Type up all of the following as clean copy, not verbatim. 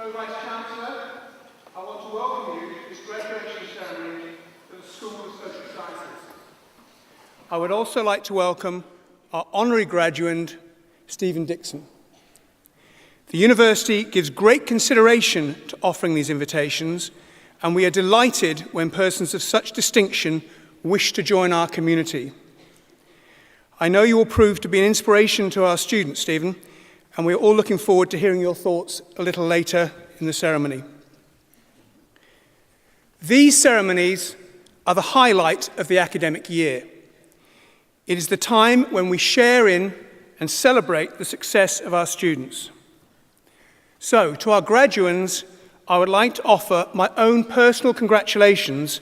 Pro-Vice-Chancellor, I want to welcome you to this graduation ceremony for the School of Social Sciences. I would also like to welcome our honorary graduate, Stephen Dixon. The university gives great consideration to offering these invitations, and we are delighted when persons of such distinction wish to join our community. I know you will prove to be an inspiration to our students, Stephen, and we are all looking forward to hearing your thoughts a little later in the ceremony. These ceremonies are the highlight of the academic year. It is the time when we share in and celebrate the success of our students. So, to our graduands, I would like to offer my own personal congratulations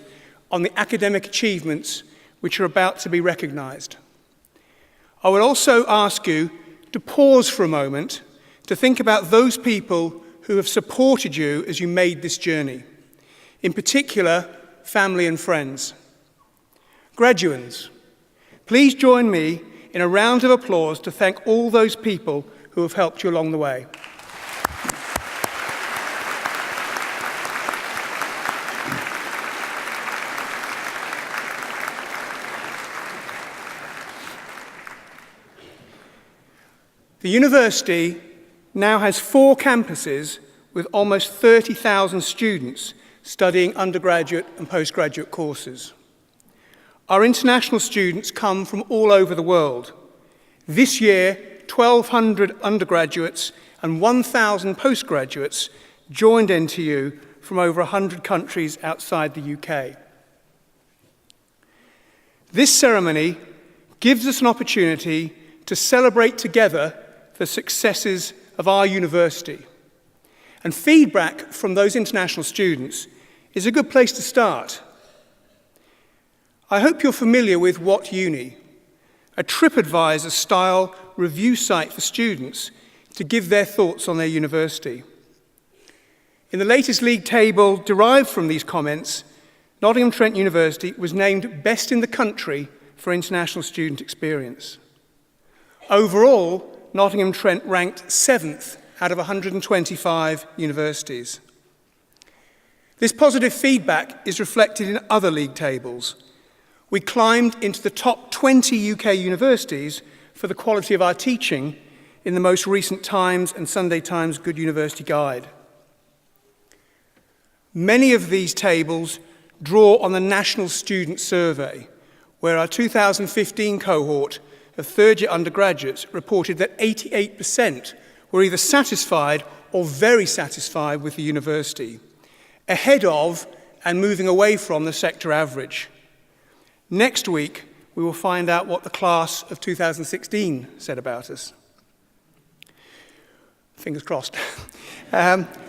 on the academic achievements which are about to be recognised. I would also ask you to pause for a moment to think about those people who have supported you as you made this journey, in particular, family and friends. Graduands, please join me in a round of applause to thank all those people who have helped you along the way. The university now has 4 campuses with almost 30,000 students studying undergraduate and postgraduate courses. Our international students come from all over the world. This year, 1,200 undergraduates and 1,000 postgraduates joined NTU from over 100 countries outside the UK. This ceremony gives us an opportunity to celebrate together the successes of our university. And feedback from those international students is a good place to start. I hope you're familiar with What Uni, a TripAdvisor-style review site for students to give their thoughts on their university. In the latest league table derived from these comments, Nottingham Trent University was named best in the country for international student experience. Overall, Nottingham Trent ranked 7th out of 125 universities. This positive feedback is reflected in other league tables. We climbed into the top 20 UK universities for the quality of our teaching in the most recent Times and Sunday Times Good University Guide. Many of these tables draw on the National Student Survey, where our 2015 cohort of third-year undergraduates reported that 88% were either satisfied or very satisfied with the university, ahead of and moving away from the sector average. Next week, we will find out what the class of 2016 said about us. Fingers crossed.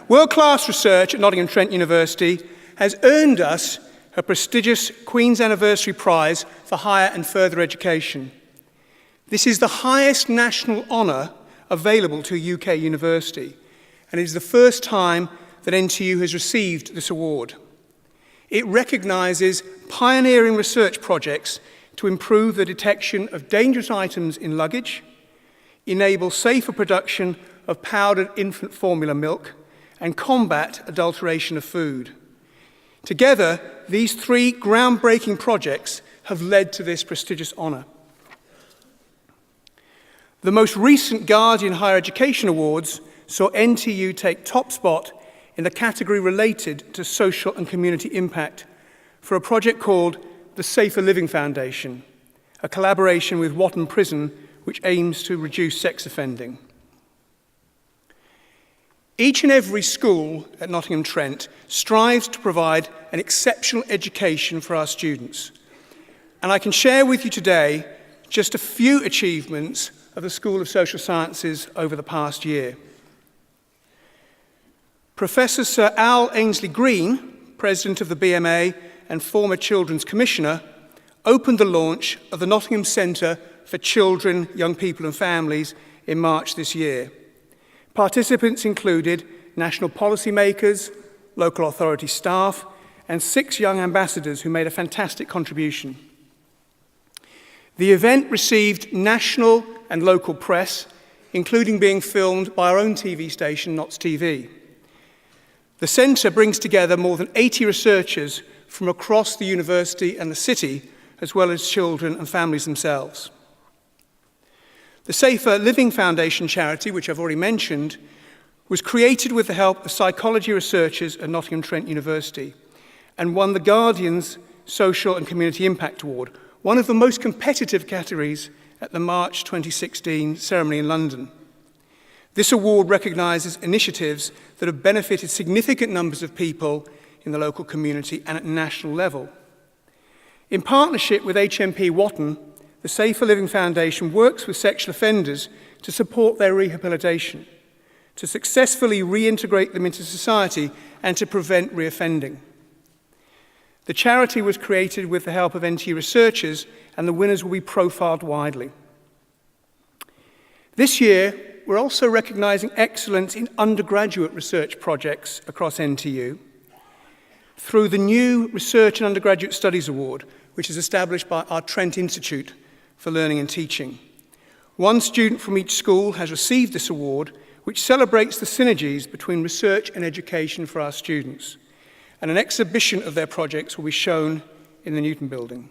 World-class research at Nottingham Trent University has earned us a prestigious Queen's Anniversary Prize for Higher and Further Education. This is the highest national honour available to a UK university, and it is the first time that NTU has received this award. It recognises pioneering research projects to improve the detection of dangerous items in luggage, enable safer production of powdered infant formula milk, and combat adulteration of food. Together, these 3 groundbreaking projects have led to this prestigious honour. The most recent Guardian Higher Education Awards saw NTU take top spot in the category related to social and community impact for a project called the Safer Living Foundation, a collaboration with Watton Prison which aims to reduce sex offending. Each and every school at Nottingham Trent strives to provide an exceptional education for our students. And I can share with you today just a few achievements of the School of Social Sciences over the past year. Professor Sir Al Ainsley-Green, President of the BMA and former Children's Commissioner, opened the launch of the Nottingham Centre for Children, Young People and Families in March this year. Participants included national policymakers, local authority staff, and 6 young ambassadors who made a fantastic contribution. The event received national and local press, including being filmed by our own TV station, Notts TV. The centre brings together more than 80 researchers from across the university and the city, as well as children and families themselves. The Safer Living Foundation charity, which I've already mentioned, was created with the help of psychology researchers at Nottingham Trent University and won the Guardian's Social and Community Impact Award, one of the most competitive categories at the March 2016 ceremony in London. This award recognises initiatives that have benefited significant numbers of people in the local community and at national level. In partnership with HMP Watton, the Safer Living Foundation works with sexual offenders to support their rehabilitation, to successfully reintegrate them into society and to prevent reoffending. The charity was created with the help of NTU researchers, and the winners will be profiled widely. This year, we're also recognising excellence in undergraduate research projects across NTU through the new Research and Undergraduate Studies Award, which is established by our Trent Institute for Learning and Teaching. One student from each school has received this award, which celebrates the synergies between research and education for our students. And an exhibition of their projects will be shown in the Newton Building.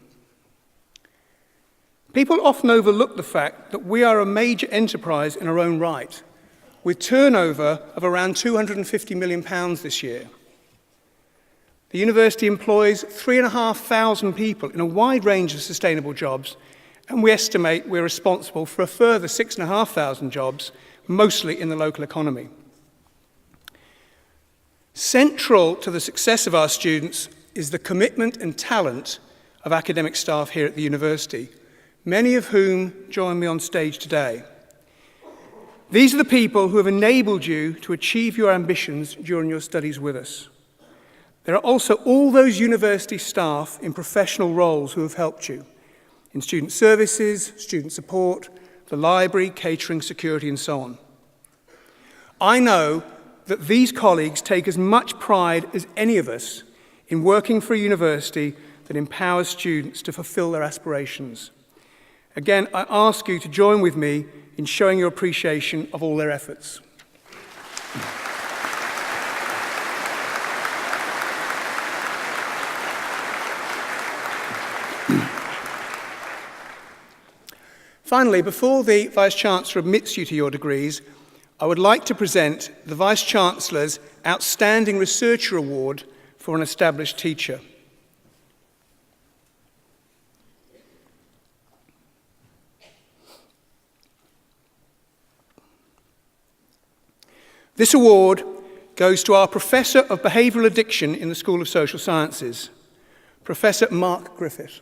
People often overlook the fact that we are a major enterprise in our own right, with turnover of around £250 million this year. The university employs 3,500 people in a wide range of sustainable jobs, and we estimate we're responsible for a further 6,500 jobs, mostly in the local economy. Central to the success of our students is the commitment and talent of academic staff here at the university, many of whom join me on stage today. These are the people who have enabled you to achieve your ambitions during your studies with us. There are also all those university staff in professional roles who have helped you in student services, student support, the library, catering, security, and so on. I know that these colleagues take as much pride as any of us in working for a university that empowers students to fulfill their aspirations. Again, I ask you to join with me in showing your appreciation of all their efforts. Finally, before the Vice-Chancellor admits you to your degrees, I would like to present the Vice-Chancellor's Outstanding Researcher Award for an established teacher. This award goes to our Professor of Behavioural Addiction in the School of Social Sciences, Professor Mark Griffith.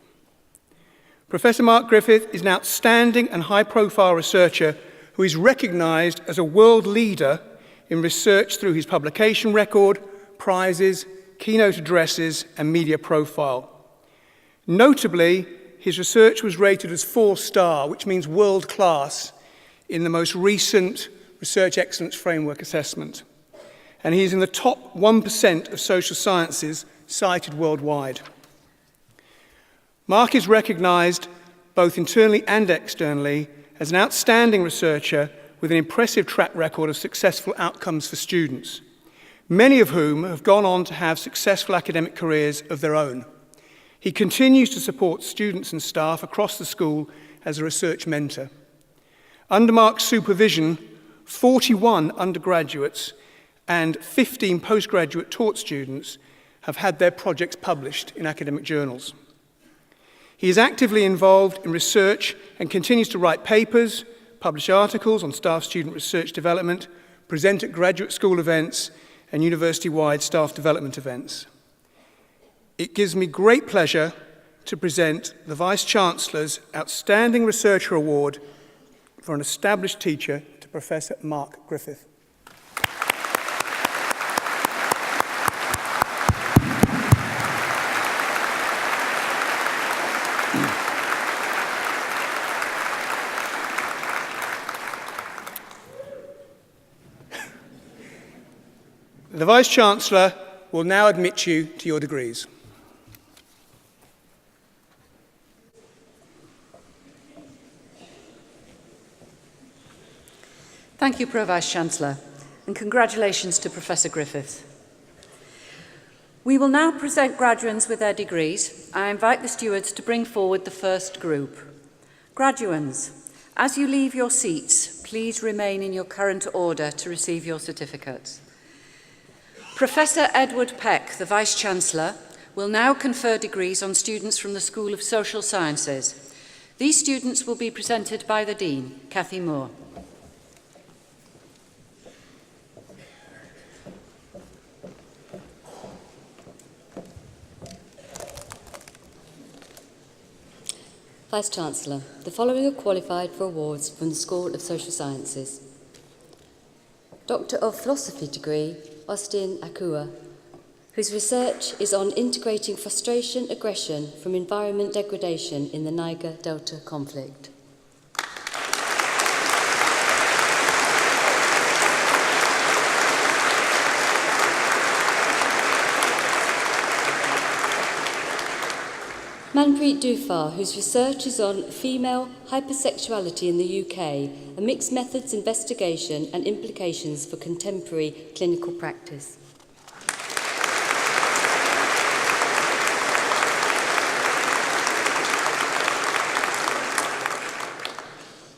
Professor Mark Griffith is an outstanding and high-profile researcher who is recognised as a world leader in research through his publication record, prizes, keynote addresses, and media profile. Notably, his research was rated as 4-star, which means world-class, in the most recent Research Excellence Framework assessment. And he is in the top 1% of social sciences cited worldwide. Mark is recognised both internally and externally as an outstanding researcher with an impressive track record of successful outcomes for students, many of whom have gone on to have successful academic careers of their own. He continues to support students and staff across the school as a research mentor. Under Mark's supervision, 41 undergraduates and 15 postgraduate taught students have had their projects published in academic journals. He is actively involved in research and continues to write papers, publish articles on staff-student research development, present at graduate school events and university-wide staff development events. It gives me great pleasure to present the Vice-Chancellor's Outstanding Researcher Award for an established teacher to Professor Mark Griffith. The Vice-Chancellor will now admit you to your degrees. Thank you, Pro-Vice-Chancellor, and congratulations to Professor Griffith. We will now present graduates with their degrees. I invite the stewards to bring forward the first group. Graduates, as you leave your seats, please remain in your current order to receive your certificates. Professor Edward Peck, the Vice-Chancellor, will now confer degrees on students from the School of Social Sciences. These students will be presented by the Dean, Cathy Moore. Vice-Chancellor, the following are qualified for awards from the School of Social Sciences. Doctor of Philosophy degree, Austin Akua, whose research is on integrating frustration aggression from environment degradation in the Niger Delta conflict. Manpreet Dufar, whose research is on female hypersexuality in the UK and mixed methods investigation and implications for contemporary clinical practice.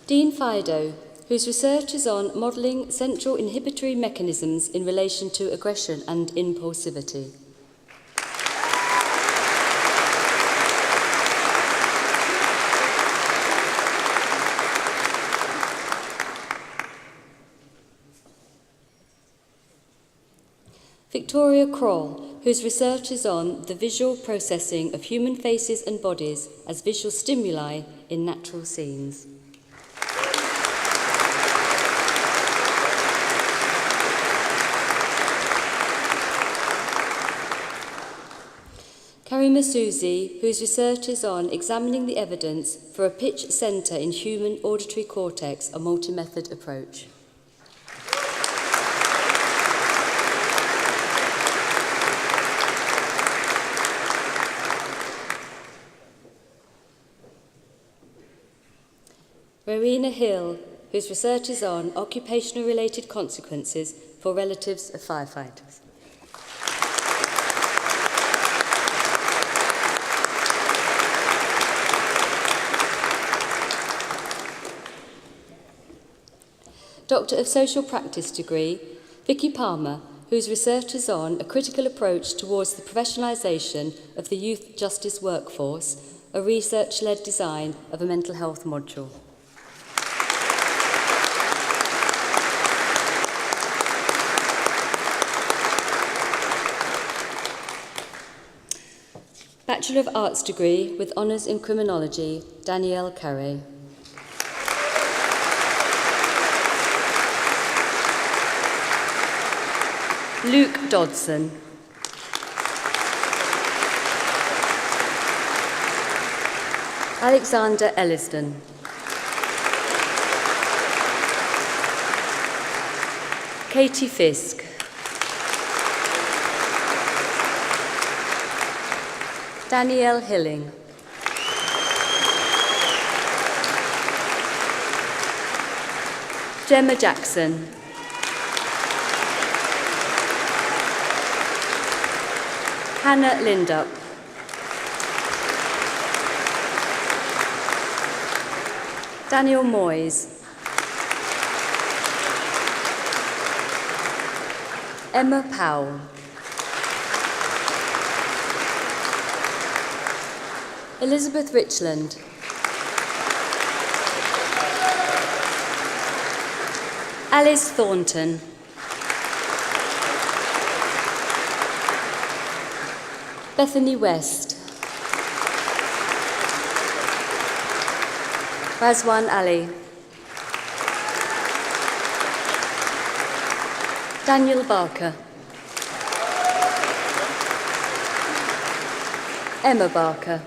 Dean Fido, whose research is on modelling central inhibitory mechanisms in relation to aggression and impulsivity. Victoria Kroll, whose research is on the visual processing of human faces and bodies as visual stimuli in natural scenes. Karima Suzy, whose research is on examining the evidence for a pitch centre in human auditory cortex, a multi-method approach. Rowena Hill, whose research is on occupational-related consequences for relatives of firefighters. Doctor of Social Practice degree, Vicky Palmer, whose research is on a critical approach towards the professionalisation of the youth justice workforce, a research-led design of a mental health module. Bachelor of Arts degree with honours in criminology, Danielle Carey. Luke Dodson. Alexander Elliston. Katie Fisk. Danielle Hilling. Gemma Jackson. Hannah Lindup. Daniel Moyes. Emma Powell. Elizabeth Richland. Alice Thornton. Bethany West. Razwan Ali. Daniel Barker. Emma Barker.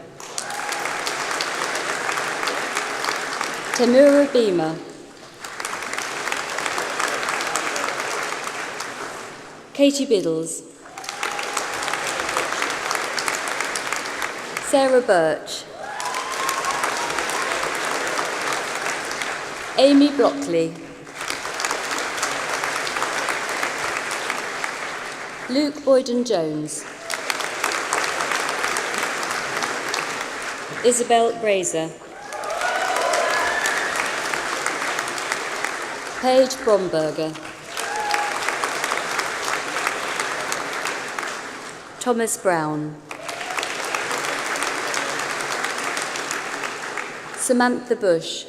Temura Beamer. Katie Biddles. Sarah Birch. Amy Blockley. Luke Boyden-Jones. Isabel Brazer. Paige Bromberger. Thomas Brown. Samantha Bush.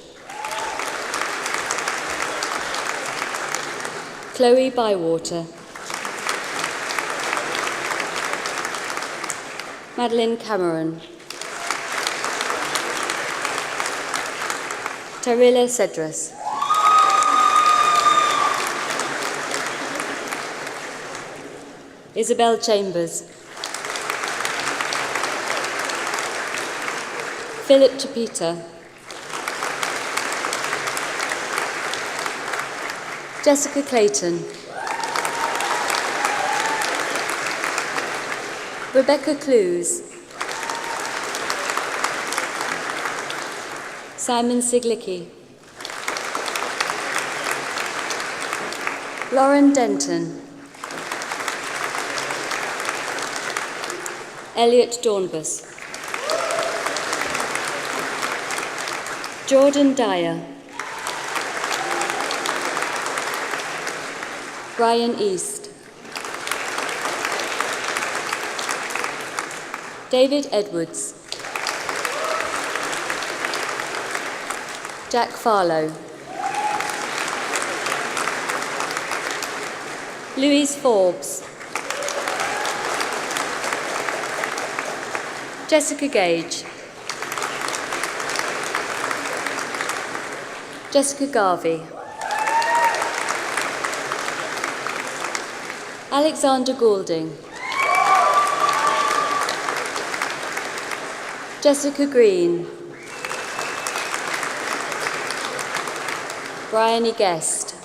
Chloe Bywater. Madeline Cameron. Tarilla Cedras. Isabel Chambers. Philip Chapita. Jessica Clayton. Rebecca Clues. Simon Siglicki. Lauren Denton. Elliot Dornbus. Jordan Dyer. Brian East. David Edwards. Jack Farlow. Louise Forbes. Jessica Gage. Jessica Garvey. Alexander Goulding. Jessica Green. Bryony Guest.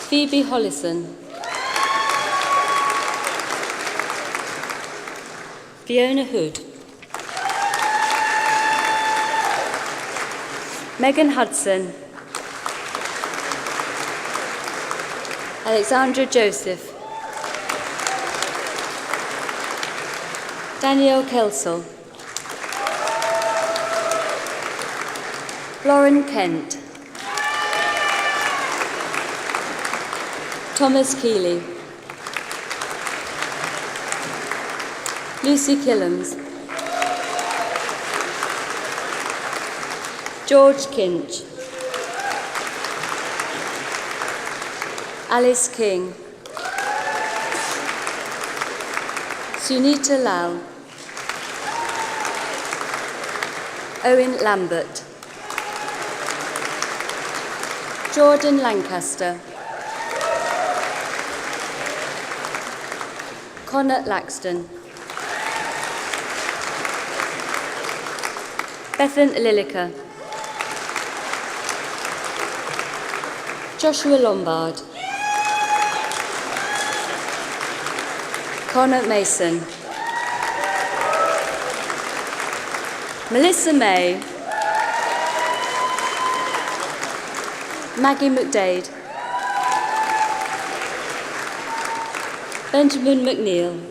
Phoebe Hollison. Fiona Hood. Megan Hudson. Alexandra Joseph. Danielle Kelsall. Lauren Kent. Thomas Keeley. Lucy Killams. George Kinch. Alice King. Sunita Lal. Owen Lambert. Jordan Lancaster. Connor Laxton. Bethan Lilliker. Joshua Lombard. Connor Mason. Melissa May. Maggie McDade. Benjamin McNeil.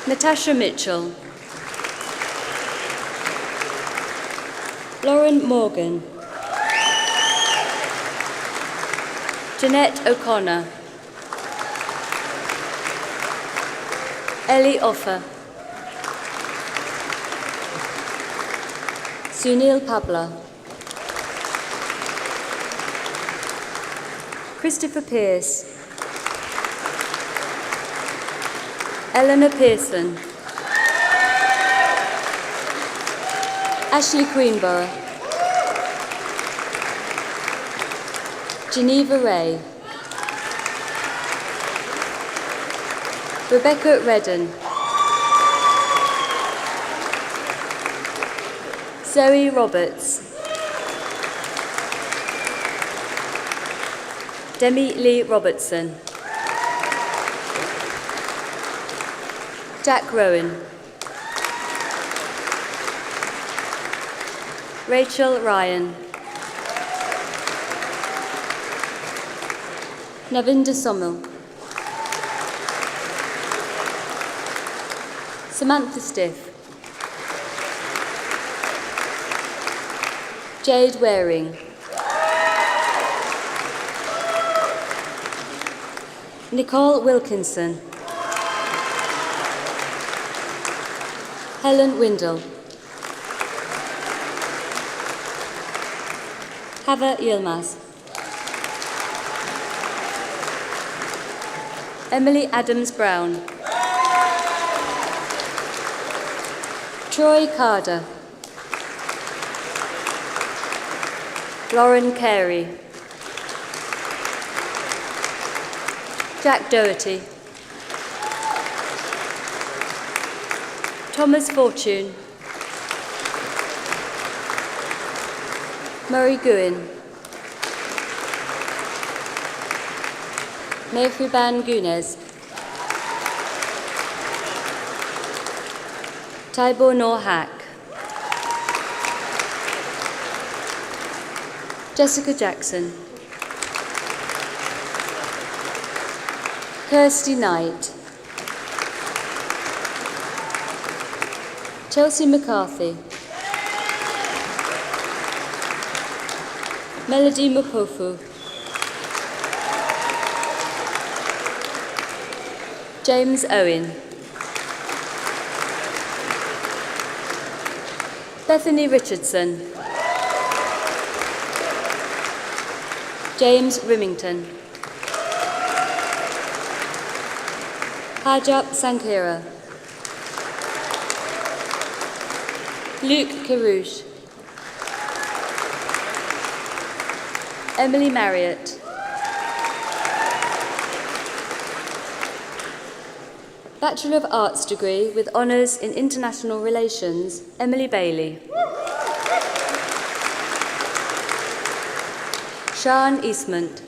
Natasha Mitchell. Lauren Morgan. Jeanette O'Connor. Ellie Offer. Sunil Pabla. Christopher Pearce. Eleanor Pearson. Ashley Queenborough. Geneva Ray. Rebecca Redden. Zoe Roberts. Demi Lee Robertson. Jack Rowan. Rachel Ryan. Navinda Sommel. Samantha Stiff, Jade Waring, Nicole Wilkinson, Helen Windle, Hava Yilmaz, Emily Adams-Brown, Troy Carter, Lauren Carey, Jack Doherty, Thomas Fortune, Murray Guin, Mefriban Gunes, Tybor Noor Hack, Jessica Jackson, Kirsty Knight, Chelsea McCarthy, Melody Mupofu, James Owen, Bethany Richardson, James Rimington, Hajab Sankira, Luke Karouche, Emily Marriott, Bachelor of Arts degree with honours in International Relations, Emily Bailey, Sian Eastmont,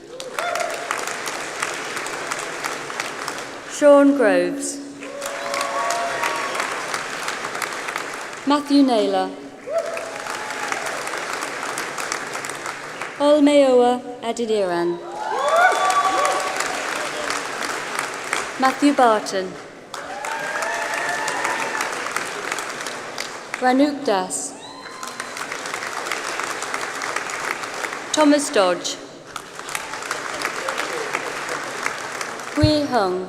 Sean Groves, Matthew Naylor, Olmeoa Adiniran, Matthew Barton, Ranuk Das, Thomas Dodge, Hui Hung,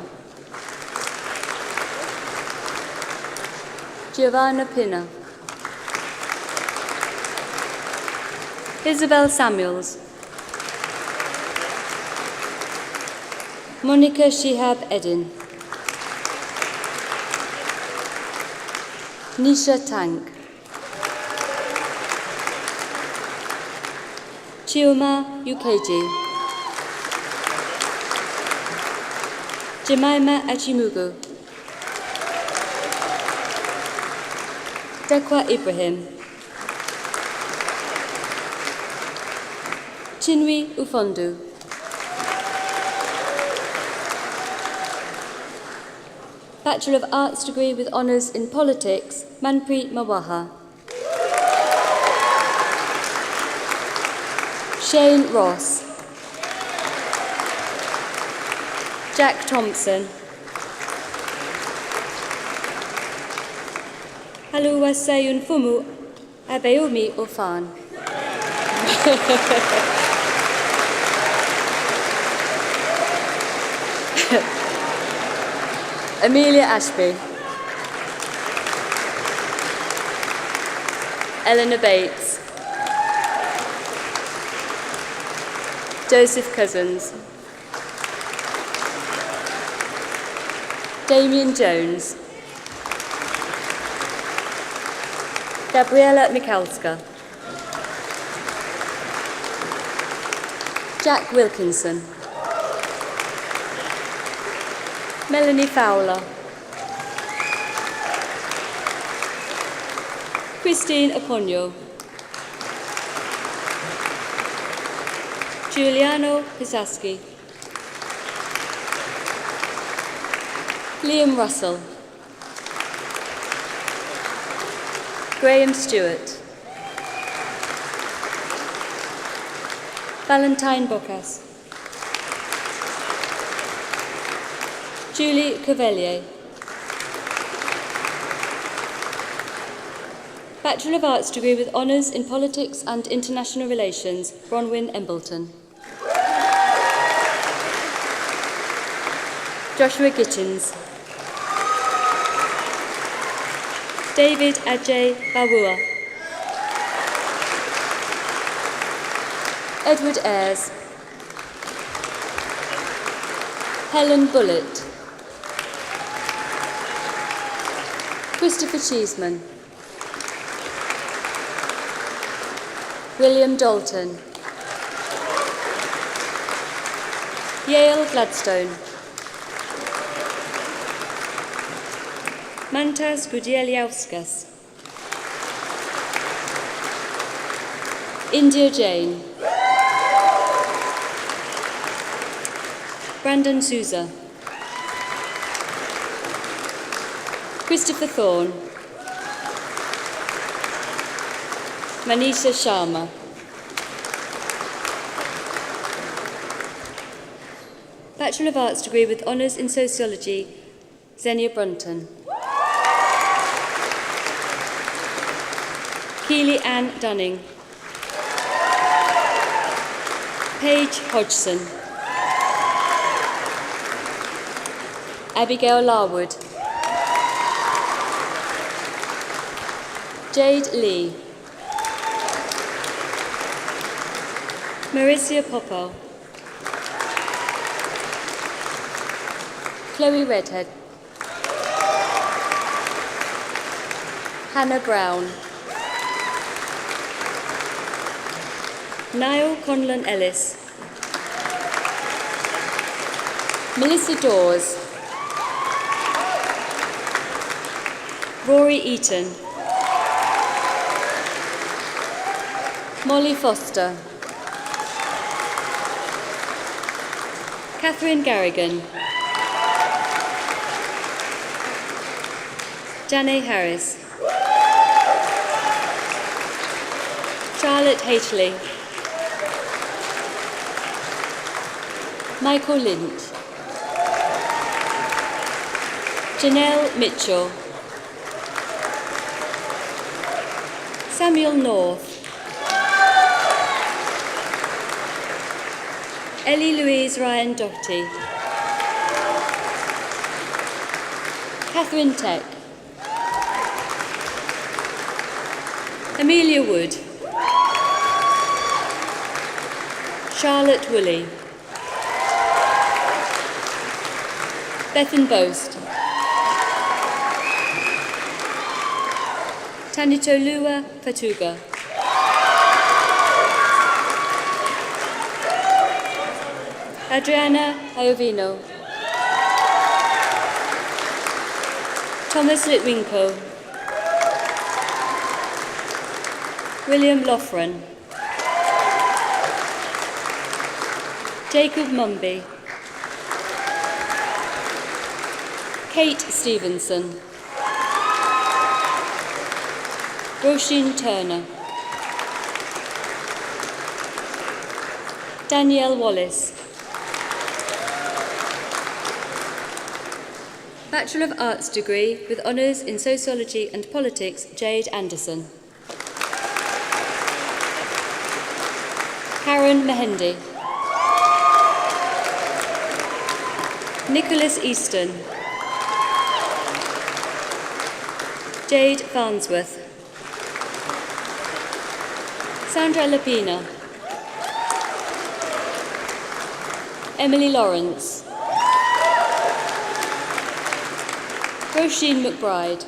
Giovanna Pinner, Isabel Samuels, Monica Shihab Edin, Nisha Tank, Chioma Ukeji, Jemima Achimugu, Dekwa Ibrahim, Chinwe Ufondu, Bachelor of Arts degree with honours in Politics, Manpreet Mawaha, Shane Ross, Jack Thompson, Haluwa Sayun Fumu Abeomi Ofan. Amelia Ashby, Eleanor Bates, Joseph Cousins, Damien Jones, Gabriella Mikalska, Jack Wilkinson, Melanie Fowler, Christine Aponio, Giuliano Pisaski, Liam Russell, Graham Stewart, Valentine Bocas, Julie Cavelier, Bachelor of Arts degree with honours in Politics and International Relations, Bronwyn Embleton. Joshua Gittins. David Ajay Bawua. Edward Ayres. Helen Bullitt. Christopher Cheeseman. William Dalton. Yale Gladstone. Mantas Gudieliauskas. India Jain. Brandon Souza. Christopher Thorne. Manisha Sharma. Bachelor of Arts degree with honours in Sociology, Xenia Brunton. Keely Ann Dunning. Paige Hodgson. Abigail Larwood. Jade Lee. Maricia Poppo. Chloe Redhead. Hannah Brown. Niall Conlon Ellis. Melissa Dawes. Rory Eaton. Molly Foster. Catherine Garrigan. Janae Harris. Charlotte Haitley. Michael Lynch. Janelle Mitchell. Samuel North. Ellie Louise Ryan Doherty. Catherine Tech. Amelia Wood. Charlotte Woolley. Bethan Boast. Tanitolua Fatuga. Adriana Iovino. Thomas Litwinko. William Loughran. Jacob Mumby. Kate Stevenson. Roisin Turner. Danielle Wallace. Bachelor of Arts degree with honours in Sociology and Politics, Jade Anderson. Karen Mehendi. Nicholas Easton. Jade Farnsworth. Sandra Lapina. Emily Lawrence. Roisin McBride.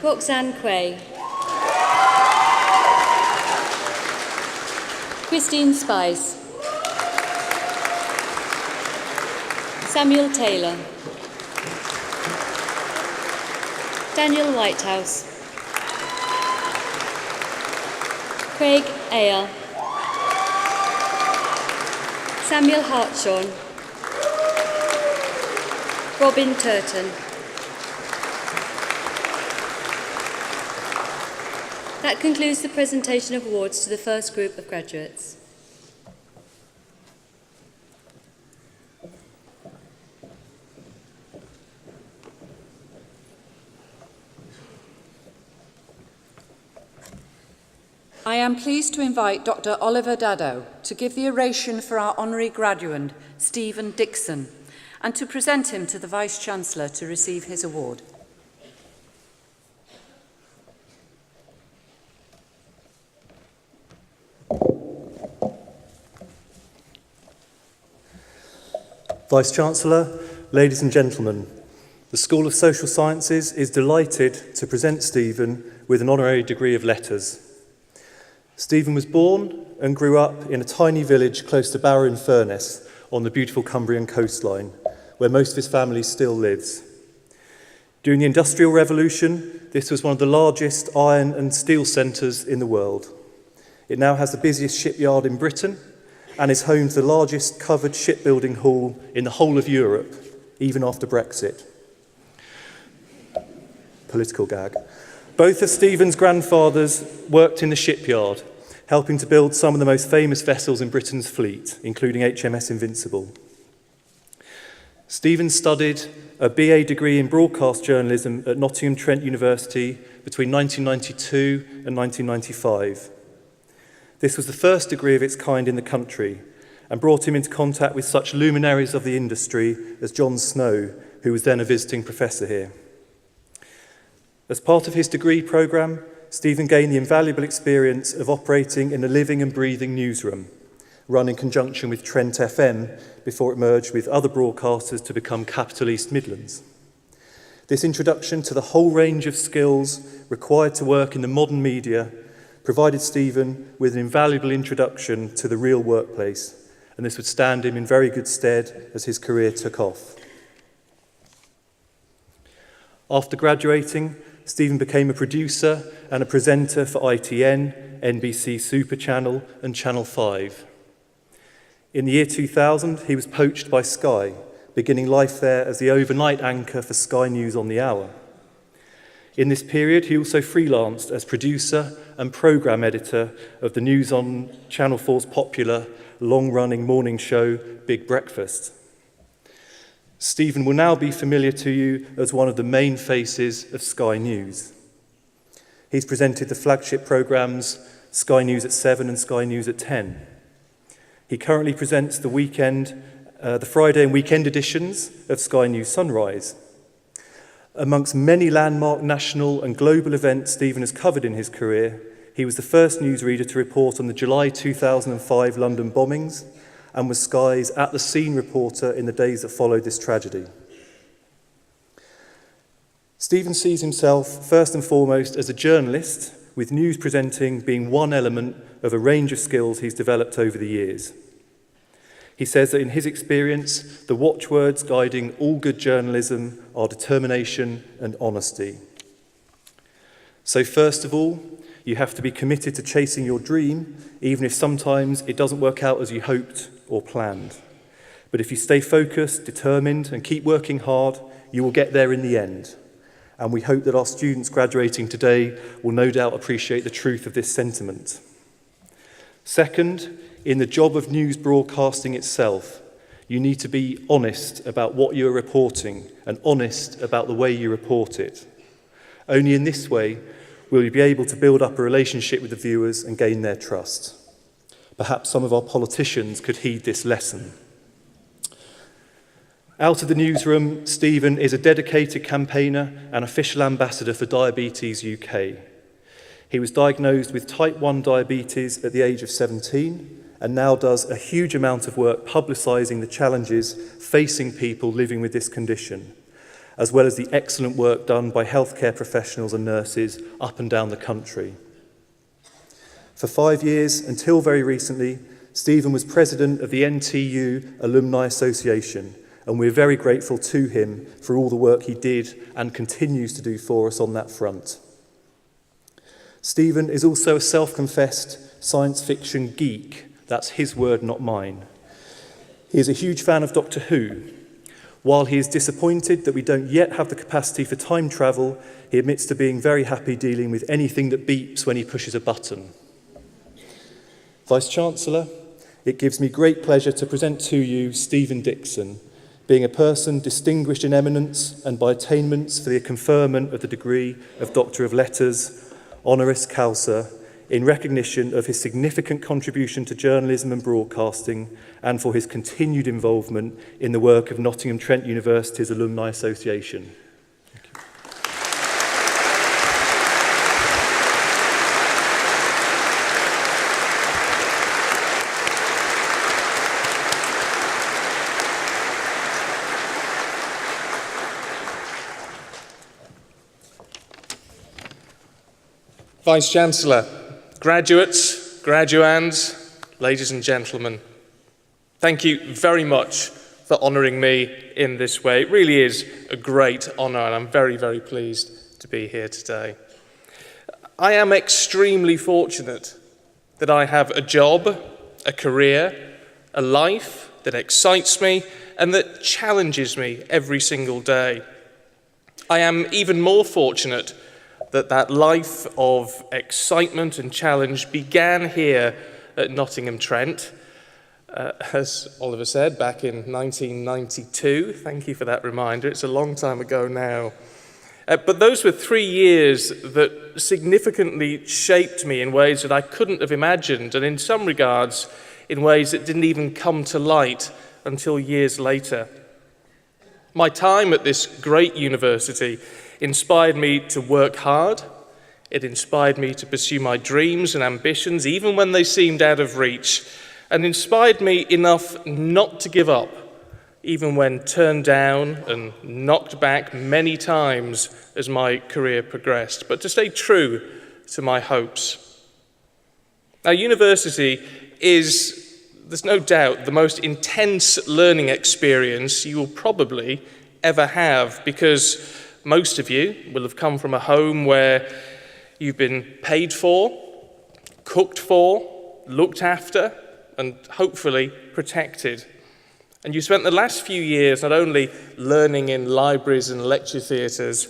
Roxanne Quay. Christine Spice. Samuel Taylor. Daniel Whitehouse. Craig Ayer. Samuel Hartshorn. Robin Turton. That concludes the presentation of awards to the first group of graduates. I am pleased to invite Dr. Oliver Daddo to give the oration for our honorary graduate, Stephen Dixon, and to present him to the Vice-Chancellor to receive his award. Vice-Chancellor, ladies and gentlemen, the School of Social Sciences is delighted to present Stephen with an honorary degree of letters. Stephen was born and grew up in a tiny village close to Barrow-in-Furness on the beautiful Cumbrian coastline, where most of his family still lives. During the Industrial Revolution, this was one of the largest iron and steel centres in the world. It now has the busiest shipyard in Britain and is home to the largest covered shipbuilding hall in the whole of Europe, even after Brexit. Political gag. Both of Stephen's grandfathers worked in the shipyard, helping to build some of the most famous vessels in Britain's fleet, including HMS Invincible. Stephen studied a BA degree in broadcast journalism at Nottingham Trent University between 1992 and 1995. This was the first degree of its kind in the country and brought him into contact with such luminaries of the industry as John Snow, who was then a visiting professor here. As part of his degree programme, Stephen gained the invaluable experience of operating in a living and breathing newsroom, run in conjunction with Trent FM before it merged with other broadcasters to become Capital East Midlands. This introduction to the whole range of skills required to work in the modern media provided Stephen with an invaluable introduction to the real workplace, and this would stand him in very good stead as his career took off. After graduating, Stephen became a producer and a presenter for ITN, NBC Super Channel and Channel 5. In the year 2000, he was poached by Sky, beginning life there as the overnight anchor for Sky News on the Hour. In this period, he also freelanced as producer and programme editor of the news on Channel 4's popular, long-running morning show, Big Breakfast. Stephen will now be familiar to you as one of the main faces of Sky News. He's presented the flagship programmes Sky News at 7 and Sky News at 10. He currently presents the Friday and weekend editions of Sky News Sunrise. Amongst many landmark national and global events Stephen has covered in his career, he was the first newsreader to report on the July 2005 London bombings and was Sky's at-the-scene reporter in the days that followed this tragedy. Stephen sees himself first and foremost as a journalist, with news presenting being one element of a range of skills he's developed over the years. He says that in his experience, the watchwords guiding all good journalism are determination and honesty. So first of all, you have to be committed to chasing your dream, even if sometimes it doesn't work out as you hoped or planned. But if you stay focused, determined, and keep working hard, you will get there in the end. And we hope that our students graduating today will no doubt appreciate the truth of this sentiment. Second, in the job of news broadcasting itself, you need to be honest about what you are reporting and honest about the way you report it. Only in this way will you be able to build up a relationship with the viewers and gain their trust. Perhaps some of our politicians could heed this lesson. Out of the newsroom, Stephen is a dedicated campaigner and official ambassador for Diabetes UK. He was diagnosed with type 1 diabetes at the age of 17 and now does a huge amount of work publicising the challenges facing people living with this condition, as well as the excellent work done by healthcare professionals and nurses up and down the country. For 5 years, until very recently, Stephen was president of the NTU Alumni Association, and we're very grateful to him for all the work he did and continues to do for us on that front. Stephen is also a self-confessed science fiction geek. That's his word, not mine. He is a huge fan of Doctor Who. While he is disappointed that we don't yet have the capacity for time travel, he admits to being very happy dealing with anything that beeps when he pushes a button. Vice-Chancellor, it gives me great pleasure to present to you Stephen Dixon, being a person distinguished in eminence and by attainments for the conferment of the degree of Doctor of Letters, honoris causa, in recognition of his significant contribution to journalism and broadcasting and for his continued involvement in the work of Nottingham Trent University's Alumni Association. Vice-Chancellor, graduates, graduands, ladies and gentlemen, thank you very much for honouring me in this way. It really is a great honour, and I'm very, very pleased to be here today. I am extremely fortunate that I have a job, a career, a life that excites me and that challenges me every single day. I am even more fortunate that life of excitement and challenge began here at Nottingham Trent, as Oliver said, back in 1992. Thank you for that reminder. It's a long time ago now. But those were 3 years that significantly shaped me in ways that I couldn't have imagined, and in some regards, in ways that didn't even come to light until years later. My time at this great university inspired me to work hard. It inspired me to pursue my dreams and ambitions, even when they seemed out of reach, and inspired me enough not to give up, even when turned down and knocked back many times as my career progressed, but to stay true to my hopes. Now, university is, there's no doubt, the most intense learning experience you will probably ever have, because most of you will have come from a home where you've been paid for, cooked for, looked after, and hopefully protected. And you spent the last few years not only learning in libraries and lecture theatres,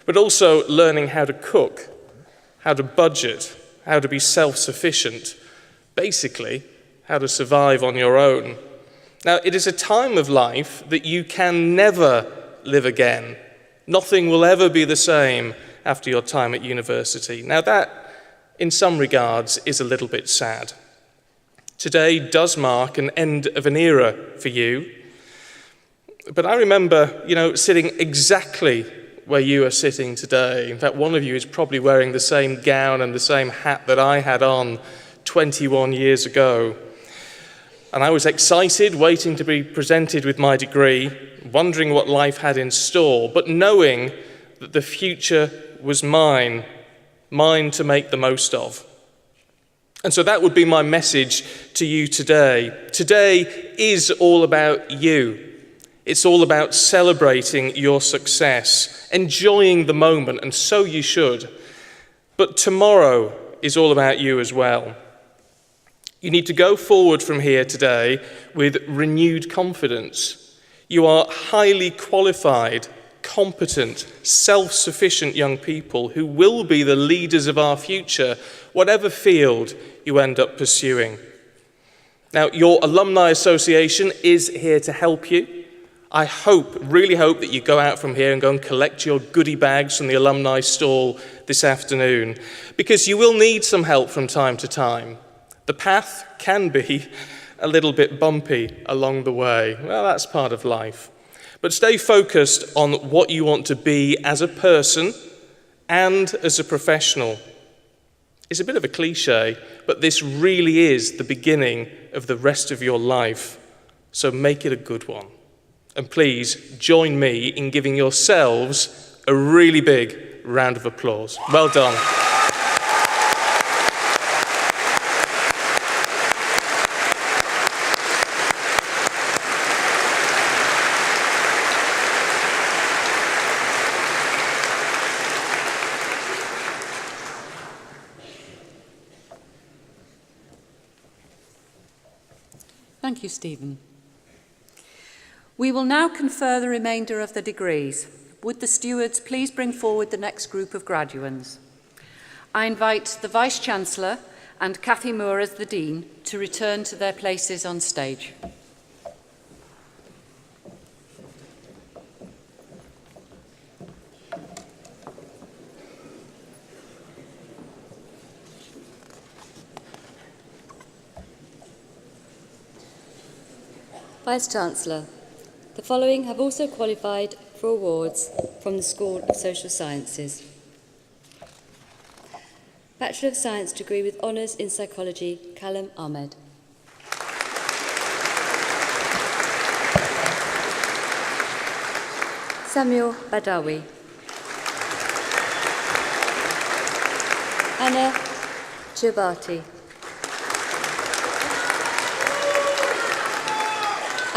but also learning how to cook, how to budget, how to be self-sufficient, basically, how to survive on your own. Now, it is a time of life that you can never live again. Nothing will ever be the same after your time at university. Now that, in some regards, is a little bit sad. Today does mark an end of an era for you. But I remember, sitting exactly where you are sitting today. In fact, one of you is probably wearing the same gown and the same hat that I had on 21 years ago. And I was excited, waiting to be presented with my degree, wondering what life had in store, but knowing that the future was mine to make the most of. And so that would be my message to you today. Today is all about you. It's all about celebrating your success, enjoying the moment, and so you should. But tomorrow is all about you as well. You need to go forward from here today with renewed confidence. You are highly qualified, competent, self-sufficient young people who will be the leaders of our future, whatever field you end up pursuing. Now, your Alumni Association is here to help you. I really hope that you go out from here and go and collect your goodie bags from the alumni stall this afternoon, because you will need some help from time to time. The path can be a little bit bumpy along the way. Well, that's part of life. But stay focused on what you want to be as a person and as a professional. It's a bit of a cliche, but this really is the beginning of the rest of your life. So make it a good one. And please join me in giving yourselves a really big round of applause. Well done. Thank you, Stephen. We will now confer the remainder of the degrees. Would the stewards please bring forward the next group of graduands? I invite the Vice-Chancellor and Cathy Moore as the Dean to return to their places on stage. Vice-Chancellor, the following have also qualified for awards from the School of Social Sciences. Bachelor of Science degree with honours in Psychology, Callum Ahmed. Samuel Badawi. Anna Chibati.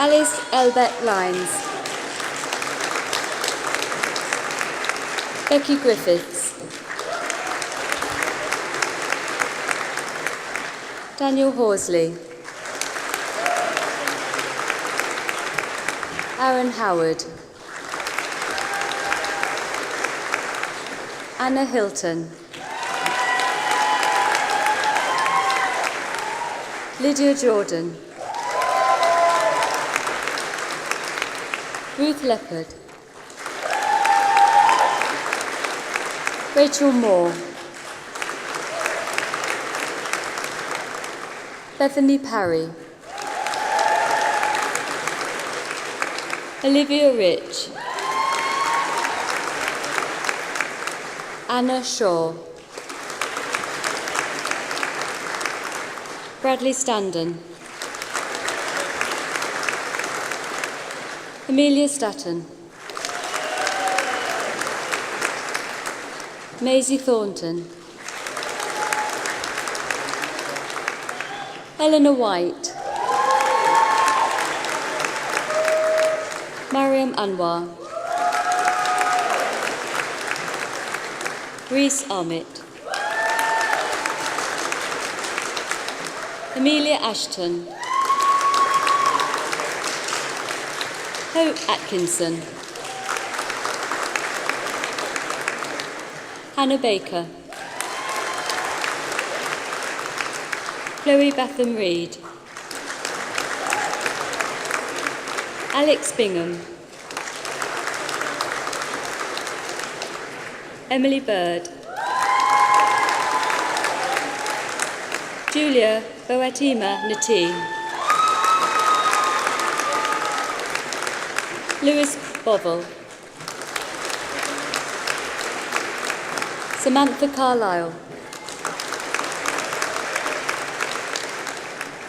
Alice Elbeck Lines. Becky Griffiths. Daniel Horsley. Aaron Howard. Anna Hilton. Lydia Jordan. Ruth Leopard. Rachel Moore. Bethany Parry. Olivia Rich. Anna Shaw. Bradley Standen. Amelia Statten. Maisie Thornton. Eleanor White. Mariam Anwar. Reese Ahmet. Amelia Ashton. Hope Atkinson. Hannah Baker. Chloe Batham Reed. Alex Bingham. Emily Bird. Julia Boatima Nati. Lewis Bovel. Samantha Carlyle.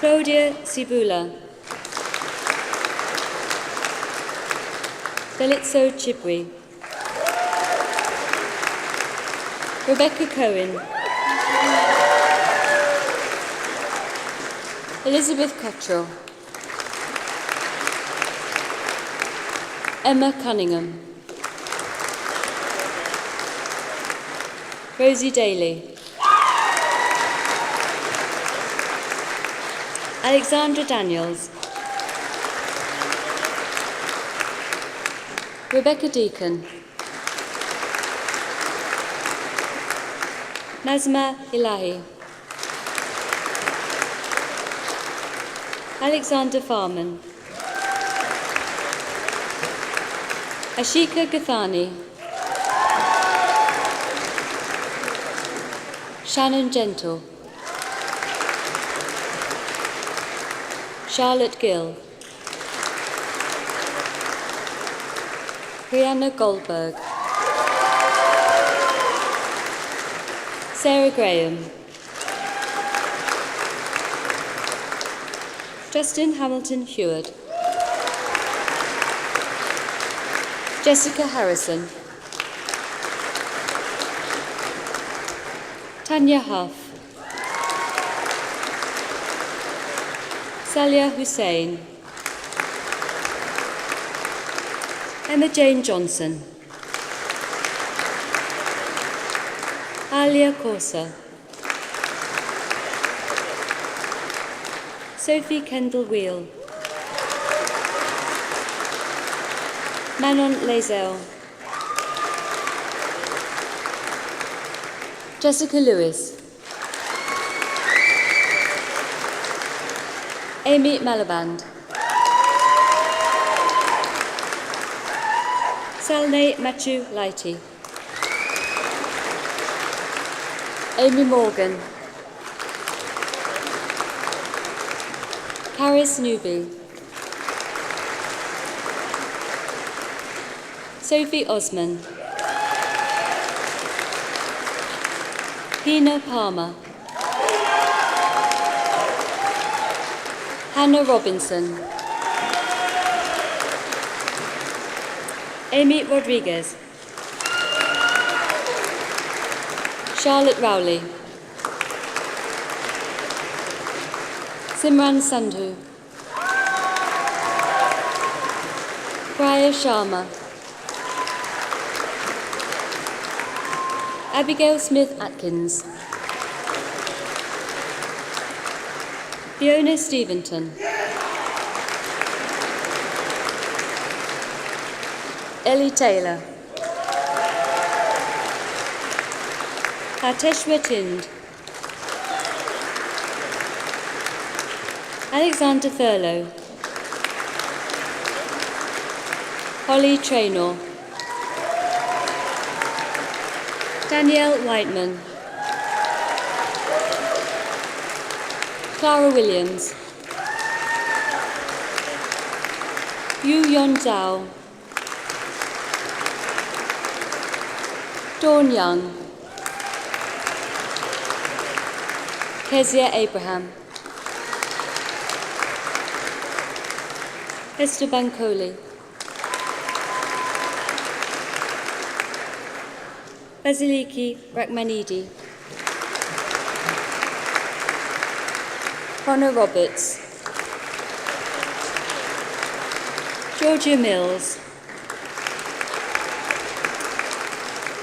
Claudia Sibula. Delitso Chibwe. Rebecca Cohen. Elizabeth Cottrell. Emma Cunningham. Rosie Daly. Alexandra Daniels. Rebecca Deacon. Nazma Ilahi. Alexander Farman. Ashika Gathani. Shannon Gentle. Charlotte Gill. Brianna Goldberg. Sarah Graham. Justin Hamilton Heward. Jessica Harrison. Tanya Huff. Salia Hussain. Emma Jane Johnson. Alia Corsa. Sophie Kendall Wheel. Manon Lazelle. Jessica Lewis. Amy Malaband. Salne Machu Lighty. Amy Morgan. Caris Newby. Sophie Osman, Pina Palmer, Hannah Robinson, Amy Rodriguez, Charlotte Rowley, Simran Sandhu, Priya Sharma, Abigail Smith-Atkins, Fiona Steventon, Ellie Taylor, Hateshwa Tind, Alexander Thurlow, Holly Traynor, Danielle Whiteman, Clara Williams, Yu Yon Zhao, Dawn Young, Kezia Abraham, Esther Bankoli, Basiliki Rachmanidi, Connor Roberts, Georgia Mills,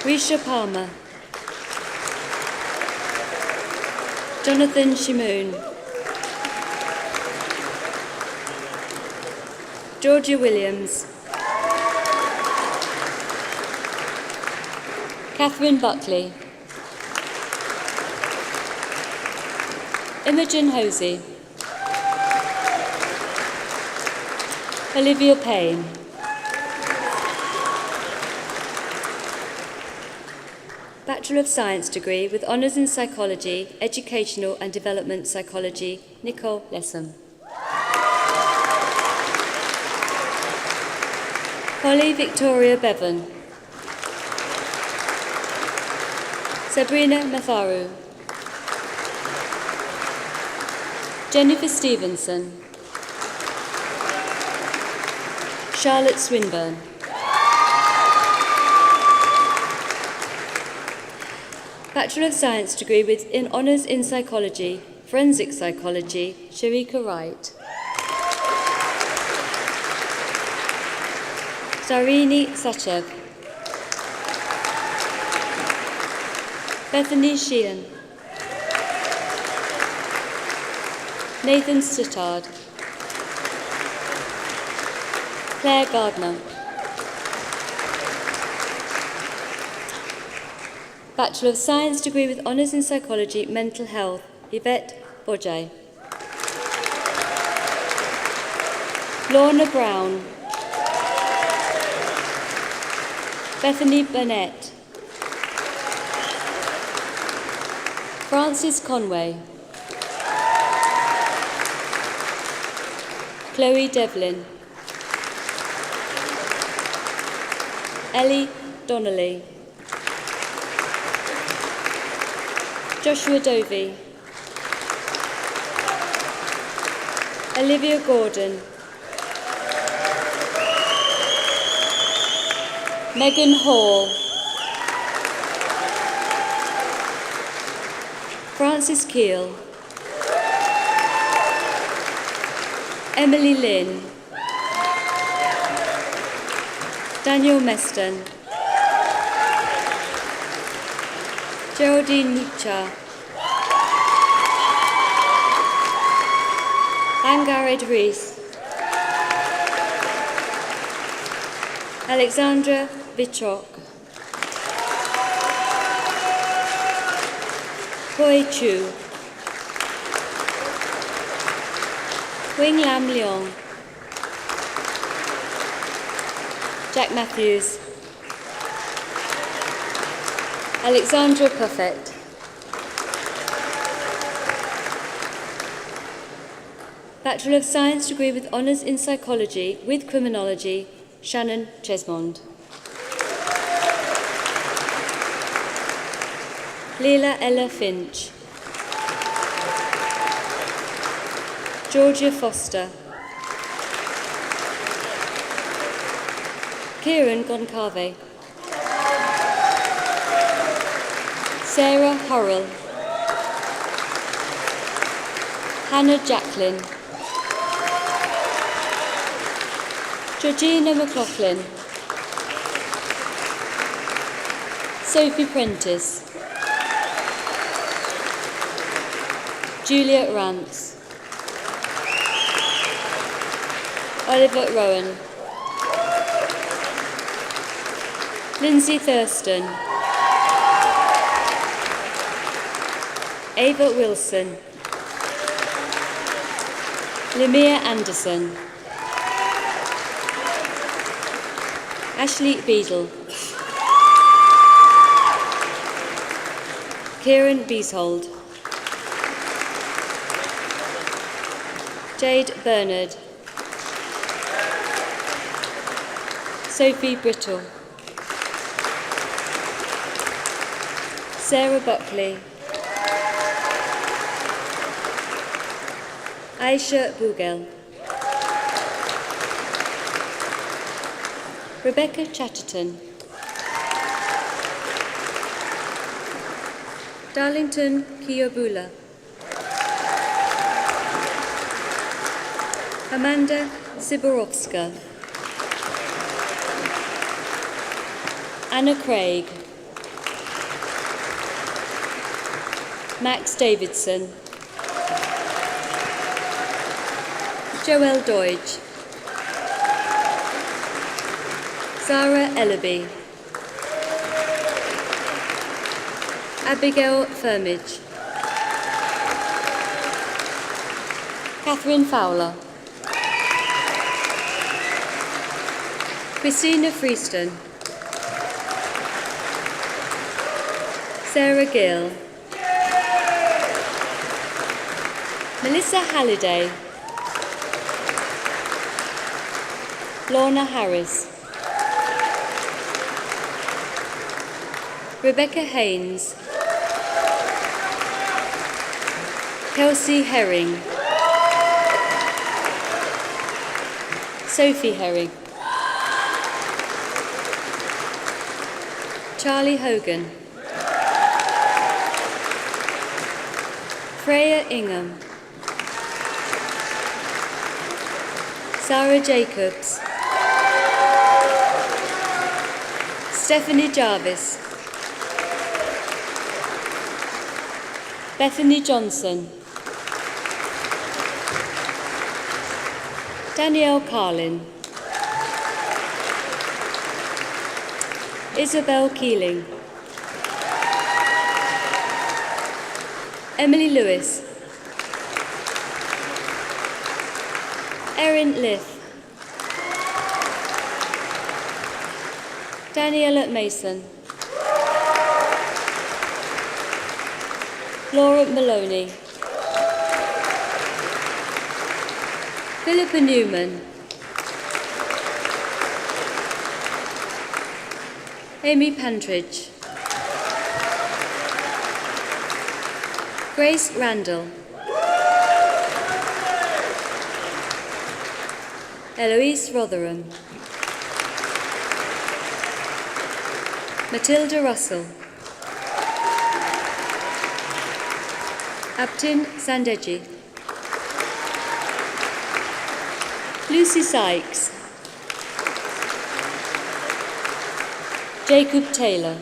Risha Palmer, Jonathan Shimoon, Georgia Williams, Catherine Buckley, Imogen Hosey, Olivia Payne, Bachelor of Science degree with honours in Psychology, Educational and Development Psychology, Nicole Lessam. Holly Victoria Bevan, Sabrina Matharu, Jennifer Stevenson, Charlotte Swinburne, Bachelor of Science degree with honours in Psychology, Forensic Psychology, Sharika Wright, Sarini Sachev, Bethany Sheehan, Nathan Sittard, Claire Gardner, Bachelor of Science degree with honours in Psychology, Mental Health, Yvette Bojay, Lorna Brown, Bethany Burnett, Frances Conway, Chloe Devlin, Ellie Donnelly, Joshua Dovey, Olivia Gordon, Megan Hall, Francis Keel, Emily Lynn, Daniel Meston, Geraldine Nicha, Angarid Rees, Alexandra Vichok, Hoi Chu, Wing Lam Leong, Jack Matthews, Alexandra Puffett, Bachelor of Science degree with honours in Psychology with Criminology, Shannon Chesmond. Leila Ella Finch, Georgia Foster, Kieran Goncalves, Sarah Horrell, Hannah Jacqueline, Georgina McLaughlin, Sophie Prentice, Juliet Rance, Oliver Rowan, Lindsay Thurston, Ava Wilson, Lemia Anderson, Ashley Beadle, Kieran Beeshold, Jade Bernard, Sophie Brittle, Sarah Buckley, Aisha Bugel, Rebecca Chatterton, Darlington Kiobula, Amanda Siborowska, Anna Craig, Max Davidson, Joelle Deutsch, Zara Ellaby, Abigail Firmage, Catherine Fowler, Christina Freeston, Sarah Gill, Melissa Halliday, Lorna Harris, Rebecca Haynes, Kelsey Herring, Sophie Herring, Charlie Hogan, Freya Ingham, Sarah Jacobs, Stephanie Jarvis, Bethany Johnson, Danielle Carlin, Isabel Keeling, Emily Lewis, Erin Lith, Daniela Mason, Laura Maloney, Philippa Newman, Amy Pantridge, Grace Randall, Eloise Rotherham, Matilda Russell, Abtin Sandeji, Lucy Sykes, Jacob Taylor,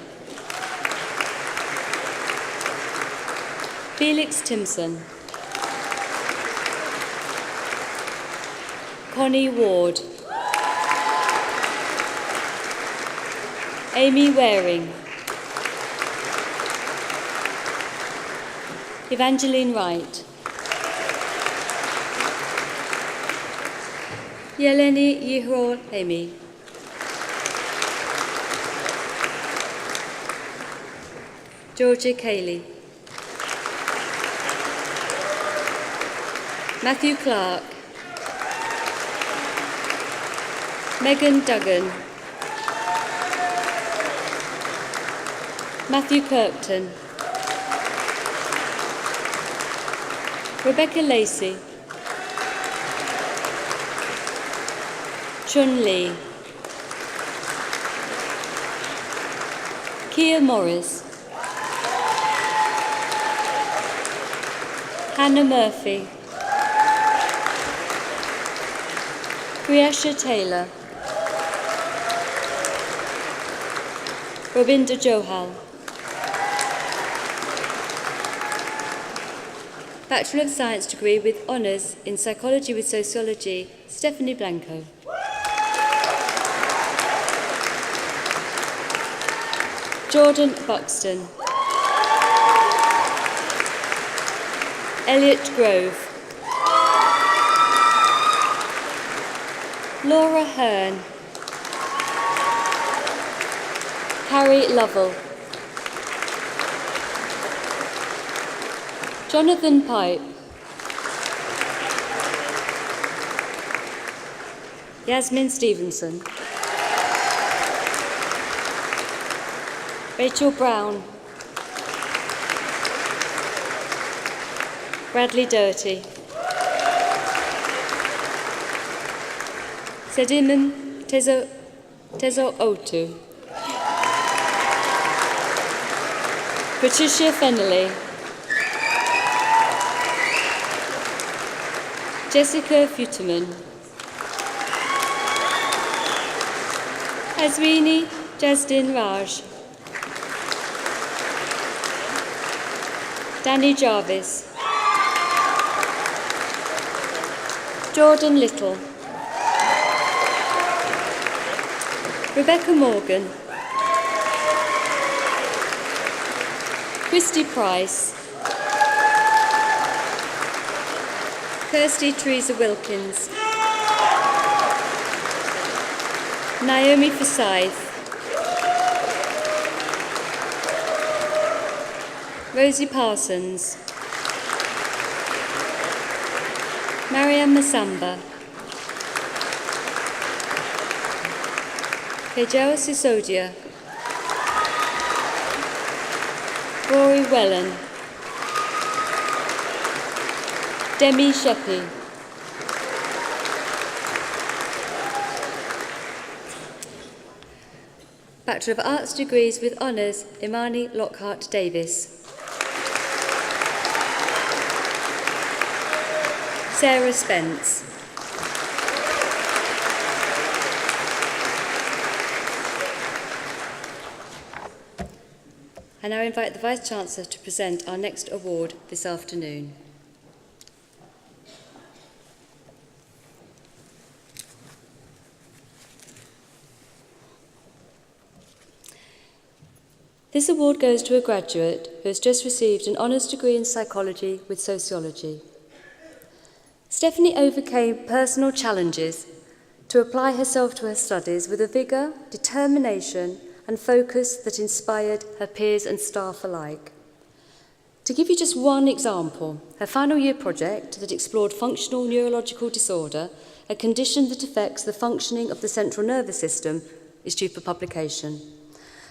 Felix Timson, Connie Ward, Amy Waring, Evangeline Wright, Yeleni Yihor Hemi, Georgia Cayley, Matthew Clark, Megan Duggan, Matthew Kirkton, Rebecca Lacey, Chun Lee, Kia Morris, Hannah Murphy, Priyasha Taylor, Robinda Johal. Bachelor of Science degree with honours in Psychology with Sociology, Stephanie Blanco. Jordan Buxton, Elliot Grove, Laura Hearn, Harry Lovell, Jonathan Pipe, Yasmin Stevenson, Rachel Brown, Bradley Doherty, Sediman Tezo Otu, Patricia Fennelly, Jessica Futerman, Azrini Jasdin Raj, Danny Jarvis, Jordan Little, Rebecca Morgan, Christy Price, Kirsty Teresa Wilkins, Naomi Forsyth, Rosie Parsons, Mariam Masamba, Kejawa Sisodia, Rory Wellen, Demi Sheppy, Bachelor of Arts degrees with honours, Imani Lockhart Davis, Sarah Spence, I now invite the Vice-Chancellor to present our next award this afternoon. This award goes to a graduate who has just received an honours degree in psychology with sociology. Stephanie overcame personal challenges to apply herself to her studies with a vigour, determination and focus that inspired her peers and staff alike. To give you just one example, her final year project that explored functional neurological disorder, a condition that affects the functioning of the central nervous system, is due for publication.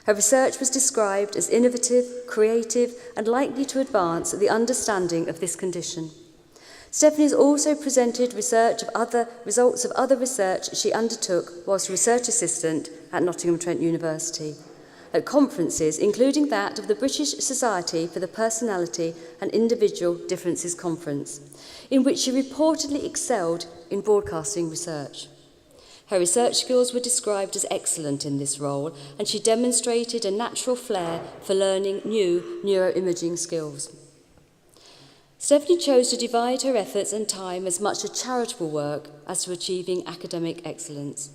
Her research was described as innovative, creative and likely to advance the understanding of this condition. Stephanie has also presented results of other research she undertook whilst research assistant at Nottingham Trent University, at conferences including that of the British Society for the Personality and Individual Differences Conference, in which she reportedly excelled in broadcasting research. Her research skills were described as excellent in this role, and she demonstrated a natural flair for learning new neuroimaging skills. Stephanie chose to divide her efforts and time as much to charitable work as to achieving academic excellence.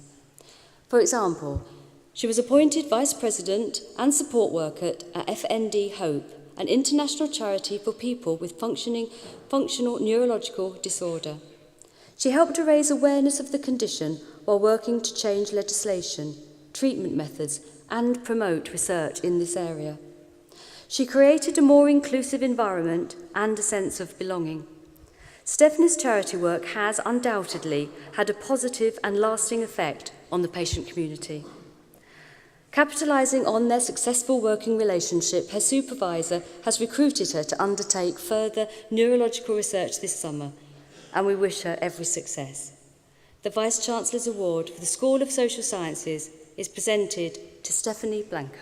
For example, she was appointed Vice President and Support Worker at FND Hope, an international charity for people with functional neurological disorder. She helped to raise awareness of the condition while working to change legislation, treatment methods, and promote research in this area. She created a more inclusive environment and a sense of belonging. Stephanie's charity work has undoubtedly had a positive and lasting effect on the patient community. Capitalising on their successful working relationship, her supervisor has recruited her to undertake further neurological research this summer, and we wish her every success. The Vice-Chancellor's Award for the School of Social Sciences is presented to Stephanie Blanco.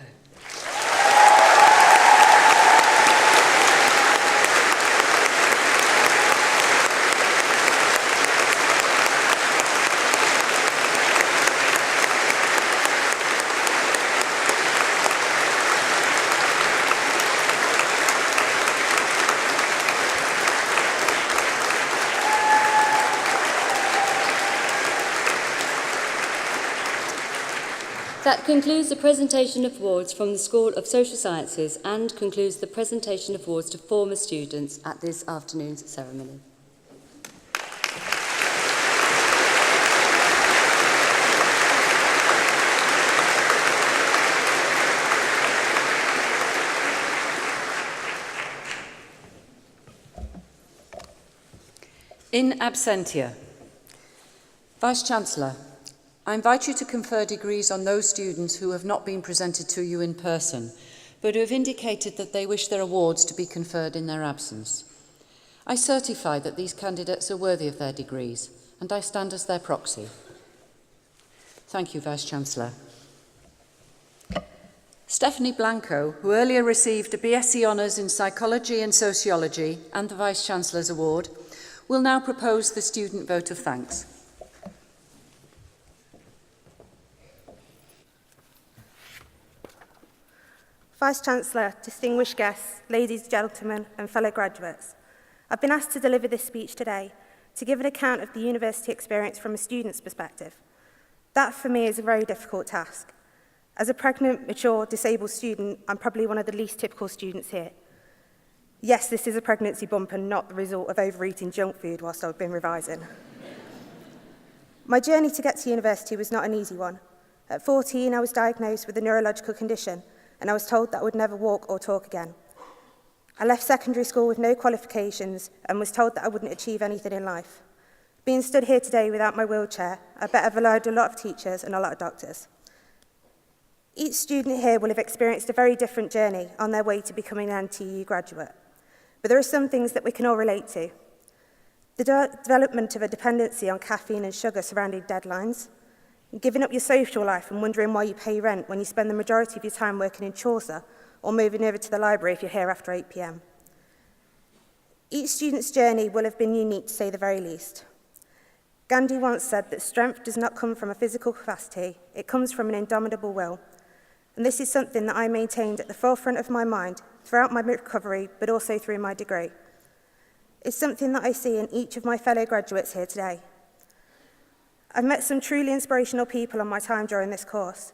That concludes the presentation of awards from the School of Social Sciences and concludes the presentation of awards to former students at this afternoon's ceremony. In absentia. Vice-Chancellor, I invite you to confer degrees on those students who have not been presented to you in person, but who have indicated that they wish their awards to be conferred in their absence. I certify that these candidates are worthy of their degrees, and I stand as their proxy. Thank you, Vice-Chancellor. Stephanie Blanco, who earlier received a BSc Honours in Psychology and Sociology and the Vice-Chancellor's Award, will now propose the student vote of thanks. Vice-Chancellor, distinguished guests, ladies, gentlemen and fellow graduates, I've been asked to deliver this speech today to give an account of the university experience from a student's perspective. That for me is a very difficult task. As a pregnant, mature, disabled student, I'm probably one of the least typical students here. Yes, this is a pregnancy bump and not the result of overeating junk food whilst I've been revising. My journey to get to university was not an easy one. At 14, I was diagnosed with a neurological condition, and I was told that I would never walk or talk again. I left secondary school with no qualifications and was told that I wouldn't achieve anything in life. Being stood here today without my wheelchair, I bet I've relied on a lot of teachers and a lot of doctors. Each student here will have experienced a very different journey on their way to becoming an NTU graduate. But there are some things that we can all relate to. The development of a dependency on caffeine and sugar surrounding deadlines, giving up your social life and wondering why you pay rent when you spend the majority of your time working in Chaucer or moving over to the library if you're here after 8 p.m. Each student's journey will have been unique to say the very least. Gandhi once said that strength does not come from a physical capacity, it comes from an indomitable will. And this is something that I maintained at the forefront of my mind throughout my recovery, but also through my degree. It's something that I see in each of my fellow graduates here today. I've met some truly inspirational people on my time during this course.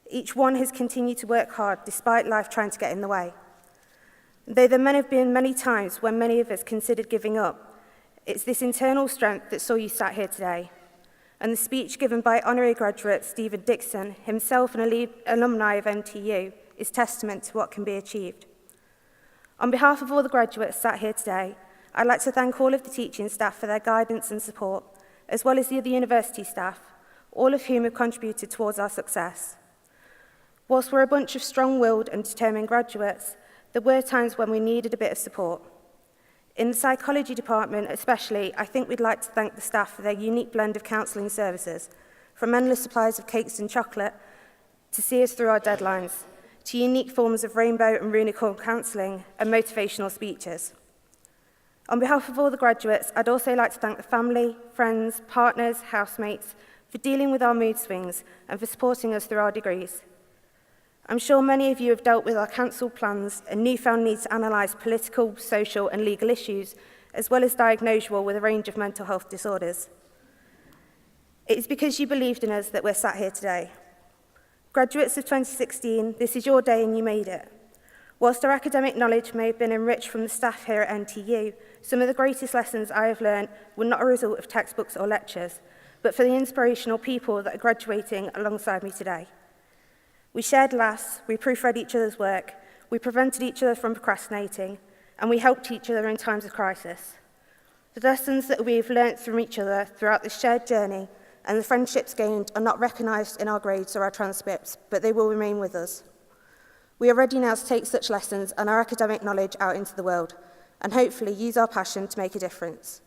Each one has continued to work hard despite life trying to get in the way. Though there have been many times when many of us considered giving up, it's this internal strength that saw you sat here today. And the speech given by Honorary graduate Stephen Dixon, himself an alumni of NTU, is testament to what can be achieved. On behalf of all the graduates sat here today, I'd like to thank all of the teaching staff for their guidance and support, as well as the other university staff, all of whom have contributed towards our success. Whilst we're a bunch of strong-willed and determined graduates, there were times when we needed a bit of support. In the psychology department especially, I think we'd like to thank the staff for their unique blend of counselling services, from endless supplies of cakes and chocolate to see us through our deadlines, to unique forms of rainbow and runicorn counselling and motivational speeches. On behalf of all the graduates, I'd also like to thank the family, friends, partners, housemates for dealing with our mood swings and for supporting us through our degrees. I'm sure many of you have dealt with our cancelled plans and newfound need to analyse political, social and legal issues, as well as diagnose you all with a range of mental health disorders. It is because you believed in us that we're sat here today. Graduates of 2016, this is your day and you made it. Whilst our academic knowledge may have been enriched from the staff here at NTU, some of the greatest lessons I have learned were not a result of textbooks or lectures, but for the inspirational people that are graduating alongside me today. We shared laughs, we proofread each other's work, we prevented each other from procrastinating, and we helped each other in times of crisis. The lessons that we have learnt from each other throughout this shared journey and the friendships gained are not recognised in our grades or our transcripts, but they will remain with us. We are ready now to take such lessons and our academic knowledge out into the world, and hopefully use our passion to make a difference.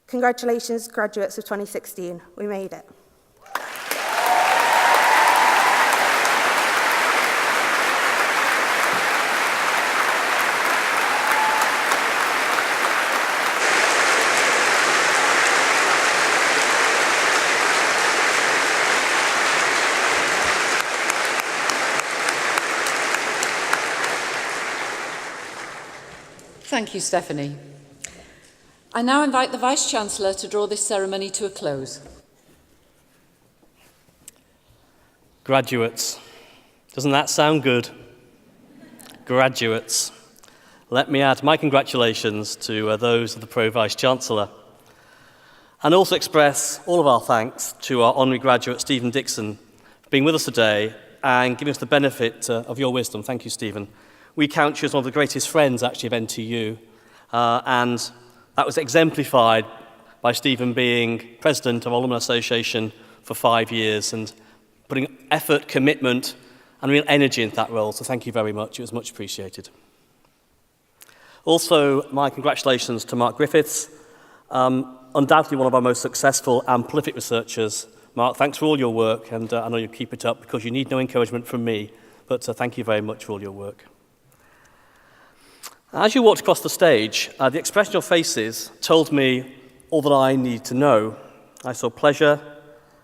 Congratulations, graduates of 2016. We made it. Thank you, Stephanie. I now invite the Vice-Chancellor to draw this ceremony to a close. Graduates. Doesn't that sound good? Graduates. Let me add my congratulations to those of the Pro-Vice-Chancellor, and also express all of our thanks to our Honorary Graduate, Stephen Dixon, for being with us today and giving us the benefit of your wisdom. Thank you, Stephen. We count you as one of the greatest friends, actually, of NTU, and that was exemplified by Stephen being president of our Alumni Association for 5 years and putting effort, commitment, and real energy into that role. So thank you very much. It was much appreciated. Also, my congratulations to Mark Griffiths, undoubtedly one of our most successful and prolific researchers. Mark, thanks for all your work, and I know you'll keep it up because you need no encouragement from me, but thank you very much for all your work. As you walked across the stage, the expression of your faces told me all that I need to know. I saw pleasure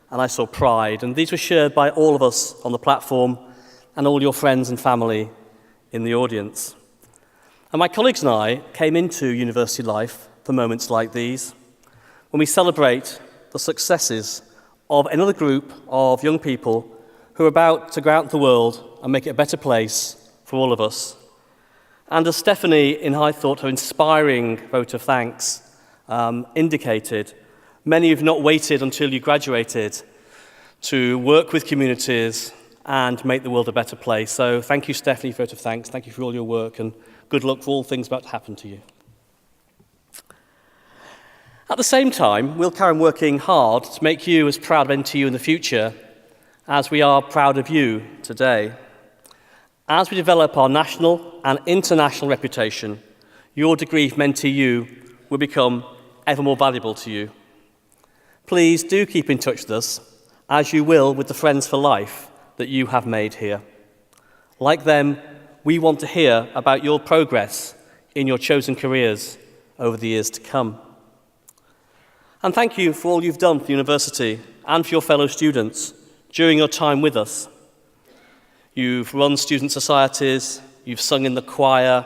and I saw pride, and these were shared by all of us on the platform and all your friends and family in the audience. And my colleagues and I came into university life for moments like these, when we celebrate the successes of another group of young people who are about to go out into the world and make it a better place for all of us. And as Stephanie, in I thought, her inspiring vote of thanks indicated, many have not waited until you graduated to work with communities and make the world a better place. So thank you, Stephanie, for your vote of thanks. Thank you for all your work, and good luck for all things about to happen to you. At the same time, we'll carry on working hard to make you as proud of NTU in the future as we are proud of you today. As we develop our national and international reputation, your degree from NTU will become ever more valuable to you. Please do keep in touch with us, as you will with the friends for life that you have made here. Like them, we want to hear about your progress in your chosen careers over the years to come. And thank you for all you've done for the university and for your fellow students during your time with us. You've run student societies, you've sung in the choir,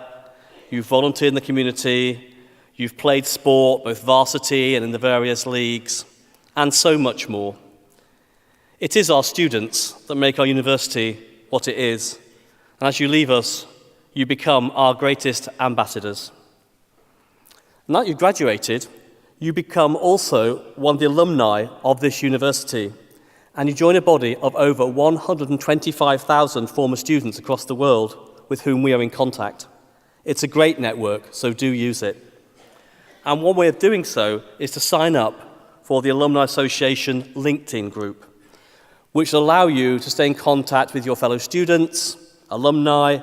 you've volunteered in the community, you've played sport, both varsity and in the various leagues, and so much more. It is our students that make our university what it is, and as you leave us, you become our greatest ambassadors. Now that you've graduated, you become also one of the alumni of this university, and you join a body of over 125,000 former students across the world with whom we are in contact. It's a great network, so do use it. And one way of doing so is to sign up for the Alumni Association LinkedIn group, which will allow you to stay in contact with your fellow students, alumni,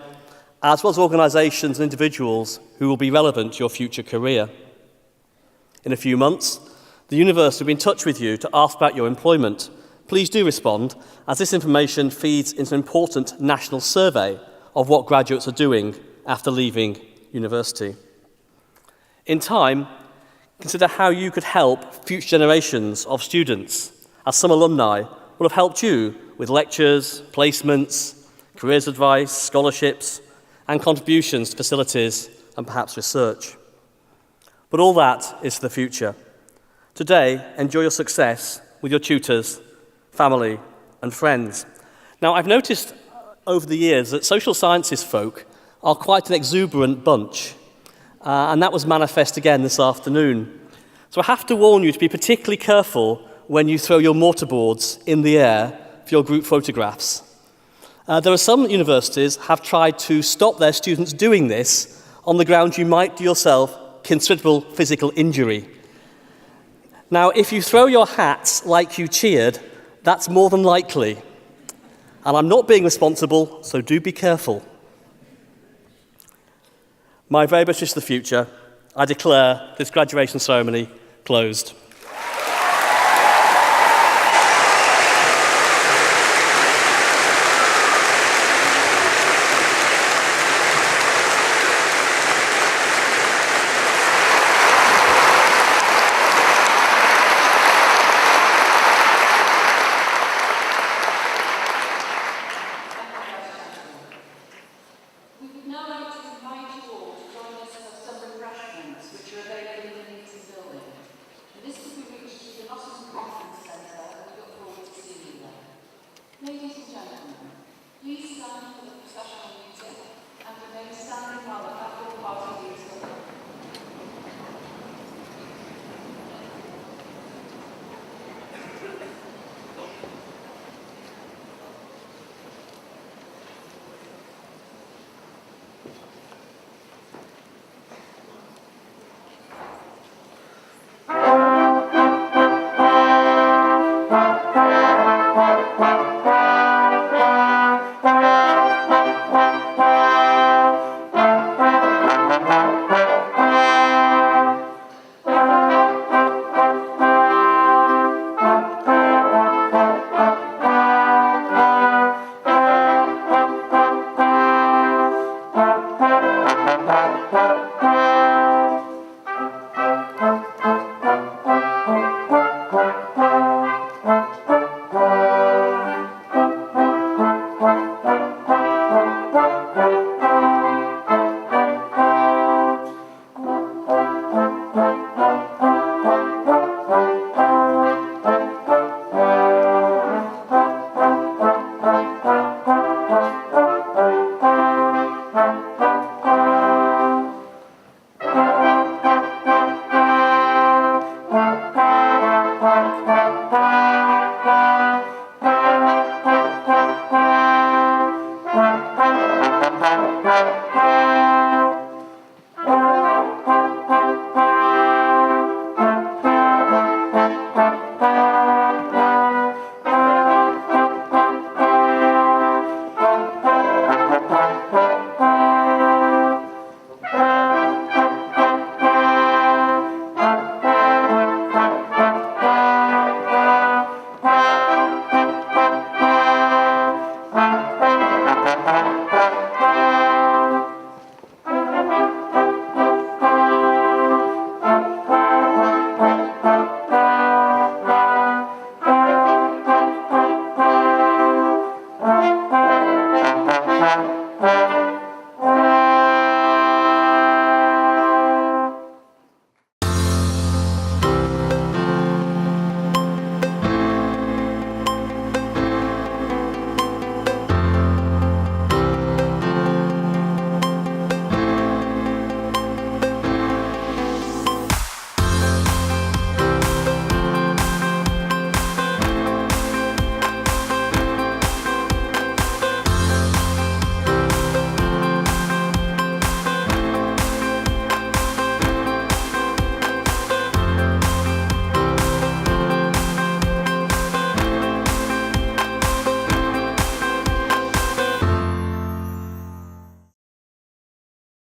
as well as organisations and individuals who will be relevant to your future career. In a few months, the university will be in touch with you to ask about your employment. Please do respond, as this information feeds into an important national survey of what graduates are doing after leaving university. In time, consider how you could help future generations of students, as some alumni will have helped you with lectures, placements, careers advice, scholarships, and contributions to facilities and perhaps research. But all that is for the future. Today, enjoy your success with your tutors, family, and friends. Now, I've noticed over the years that social sciences folk are quite an exuberant bunch, and that was manifest again this afternoon. So I have to warn you to be particularly careful when you throw your mortarboards in the air for your group photographs. There are some universities have tried to stop their students doing this on the grounds you might do yourself considerable physical injury. Now, if you throw your hats like you cheered, that's more than likely. And I'm not being responsible, so do be careful. My very best wishes for the future, I declare this graduation ceremony closed.